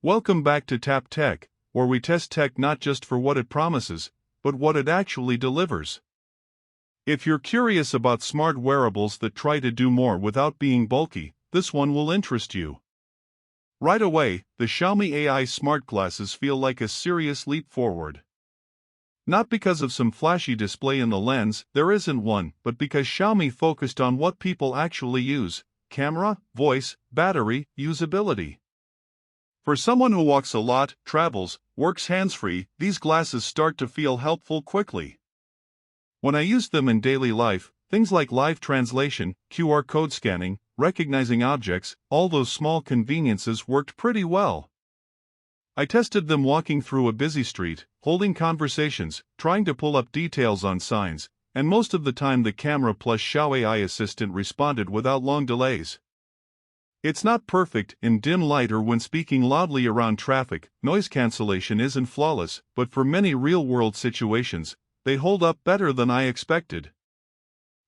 Welcome back to Tap Tech, where we test tech not just for what it promises, but what it actually delivers. If you're curious about smart wearables that try to do more without being bulky, this one will interest you. Right away, the Xiaomi AI Smart Glasses feel like a serious leap forward. Not because of some flashy display in the lens, there isn't one, but because Xiaomi focused on what people actually use: camera, voice, battery, usability. For someone who walks a lot, travels, works hands-free, these glasses start to feel helpful quickly. When I used them in daily life, things like live translation, QR code scanning, recognizing objects, all those small conveniences worked pretty well. I tested them walking through a busy street, holding conversations, trying to pull up details on signs, and most of the time the camera plus Xiaomi AI assistant responded without long delays. It's not perfect in dim light or when speaking loudly around traffic, noise cancellation isn't flawless, but for many real-world situations, they hold up better than I expected.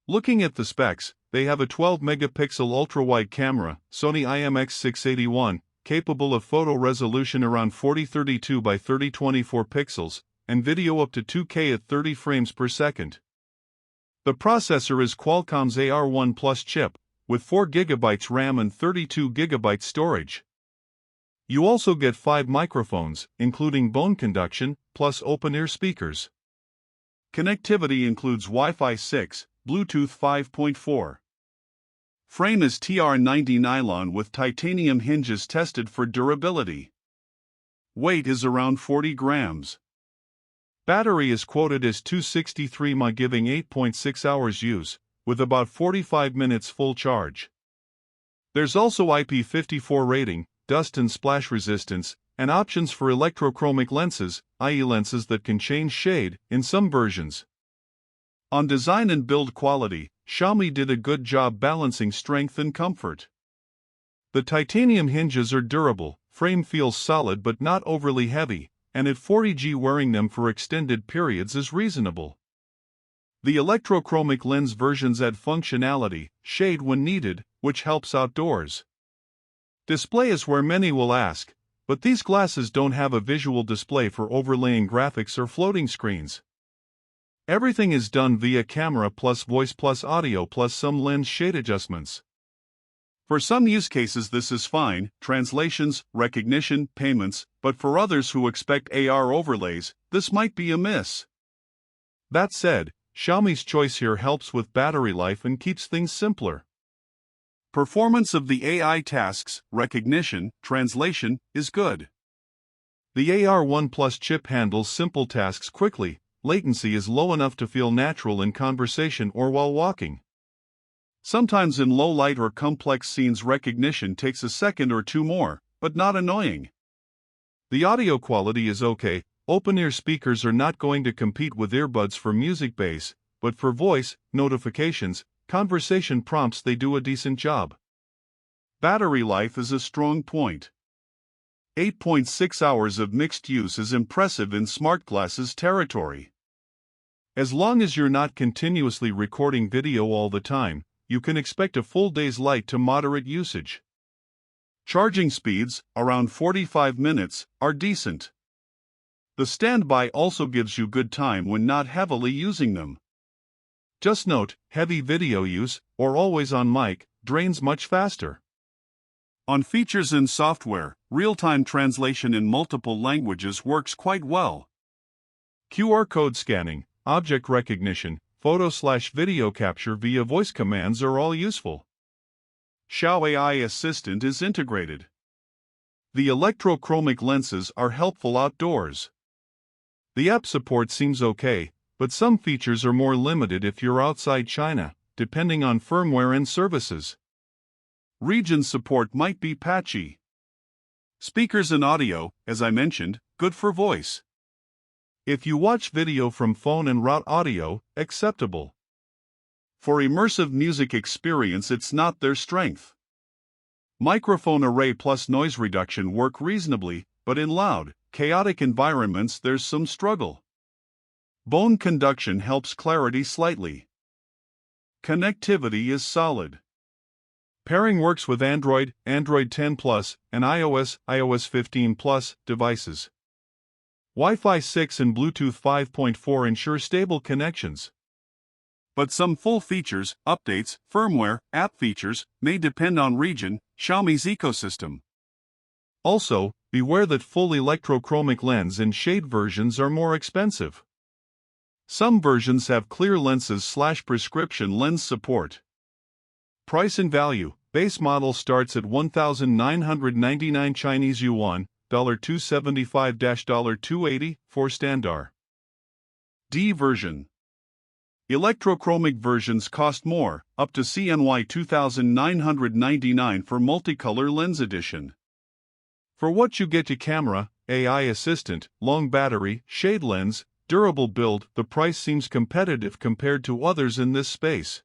Looking at the specs, they have a 12-megapixel ultra-wide camera, Sony IMX681, capable of photo resolution around 4032 by 3024 pixels, and video up to 2K at 30 frames per second. The processor is Qualcomm's AR1 Plus chip, with 4GB RAM and 32GB storage. You also get 5 microphones, including bone conduction, plus open-ear speakers. Connectivity includes Wi-Fi 6, Bluetooth 5.4. Frame is TR90 nylon with titanium hinges tested for durability. Weight is around 40 grams. Battery is quoted as 263 mAh, giving 8.6 hours use, with about 45 minutes full charge. There's also IP54 rating, dust and splash resistance, and options for electrochromic lenses, i.e. lenses that can change shade, in some versions. On design and build quality, Xiaomi did a good job balancing strength and comfort. The titanium hinges are durable, frame feels solid but not overly heavy, and at 40G wearing them for extended periods is reasonable. The electrochromic lens versions add functionality, shade when needed, which helps outdoors. Display is where many will ask, but these glasses don't have a visual display for overlaying graphics or floating screens. Everything is done via camera plus voice plus audio plus some lens shade adjustments. For some use cases this is fine, translations, recognition, payments, but for others who expect AR overlays, this might be a miss. That said, Xiaomi's choice here helps with battery life and keeps things simpler. Performance of the AI tasks, recognition, translation, is good. The AR1 Plus chip handles simple tasks quickly. Latency is low enough to feel natural in conversation or while walking. Sometimes in low light or complex scenes recognition takes a second or two more, but not annoying. The audio quality is okay. Open-ear speakers are not going to compete with earbuds for music bass, but for voice, notifications, conversation prompts they do a decent job. Battery life is a strong point. 8.6 hours of mixed use is impressive in smart glasses territory. As long as you're not continuously recording video all the time, you can expect a full day's light to moderate usage. Charging speeds, around 45 minutes, are decent. The standby also gives you good time when not heavily using them. Just note, heavy video use, or always on mic, drains much faster. On features and software, real-time translation in multiple languages works quite well. QR code scanning, object recognition, photo/video capture via voice commands are all useful. Xiaomi AI Assistant is integrated. The electrochromic lenses are helpful outdoors. The app support seems okay, but some features are more limited if you're outside China, depending on firmware and services. Region support might be patchy. Speakers and audio, as I mentioned, good for voice. If you watch video from phone and route audio, acceptable. For immersive music experience it's not their strength. Microphone array plus noise reduction work reasonably, but in loud, chaotic environments there's some struggle. Bone conduction helps clarity slightly. Connectivity is solid. Pairing works with Android, Android 10 Plus, and iOS, iOS 15 Plus devices. Wi-Fi 6 and Bluetooth 5.4 ensure stable connections. But some full features, updates, firmware, app features may depend on region, Xiaomi's ecosystem. Also, beware that full electrochromic lens and shade versions are more expensive. Some versions have clear lenses/prescription lens support. Price and value. Base model starts at 1,999 Chinese yuan, $275-$280 for standard. D version. Electrochromic versions cost more, up to CNY 2,999 for multicolor lens edition. For what you get: to camera, AI assistant, long battery, shade lens, durable build, the price seems competitive compared to others in this space.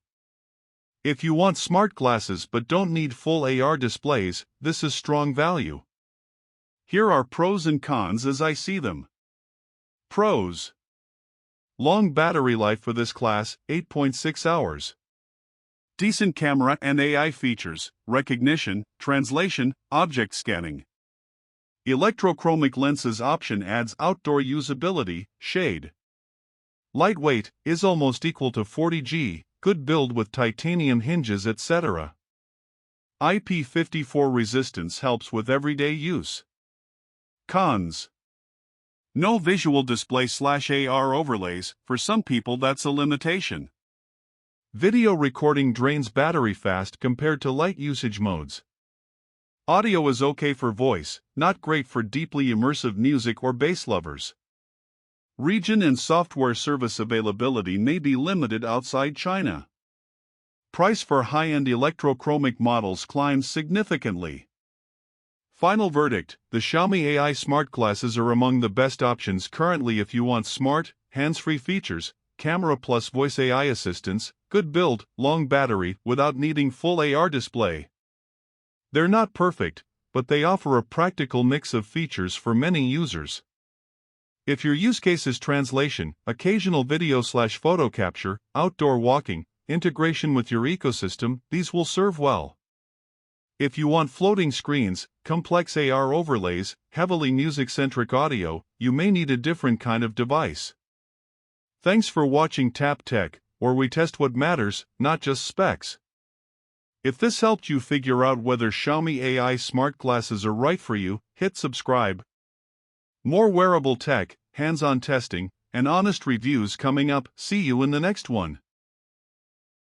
If you want smart glasses but don't need full AR displays, this is strong value. Here are pros and cons as I see them. Pros. Long battery life for this class, 8.6 hours. Decent camera and AI features, recognition, translation, object scanning. Electrochromic lenses option adds outdoor usability, shade. Lightweight, is almost equal to 40G, good build with titanium hinges etc. IP54 resistance helps with everyday use. Cons. No visual display/AR overlays, for some people that's a limitation. Video recording drains battery fast compared to light usage modes. Audio is okay for voice, not great for deeply immersive music or bass lovers. Region and software service availability may be limited outside China. Price for high-end electrochromic models climbs significantly. Final verdict: the Xiaomi AI Smart Glasses are among the best options currently if you want smart, hands-free features, camera plus voice AI assistance, good build, long battery without needing full AR display. They're not perfect, but they offer a practical mix of features for many users. If your use case is translation, occasional video/photo capture, outdoor walking, integration with your ecosystem, these will serve well. If you want floating screens, complex AR overlays, heavily music-centric audio, you may need a different kind of device. Thanks for watching Tap Tech, where we test what matters, not just specs. If this helped you figure out whether Xiaomi AI smart glasses are right for you, hit subscribe. More wearable tech, hands-on testing, and honest reviews coming up. See you in the next one.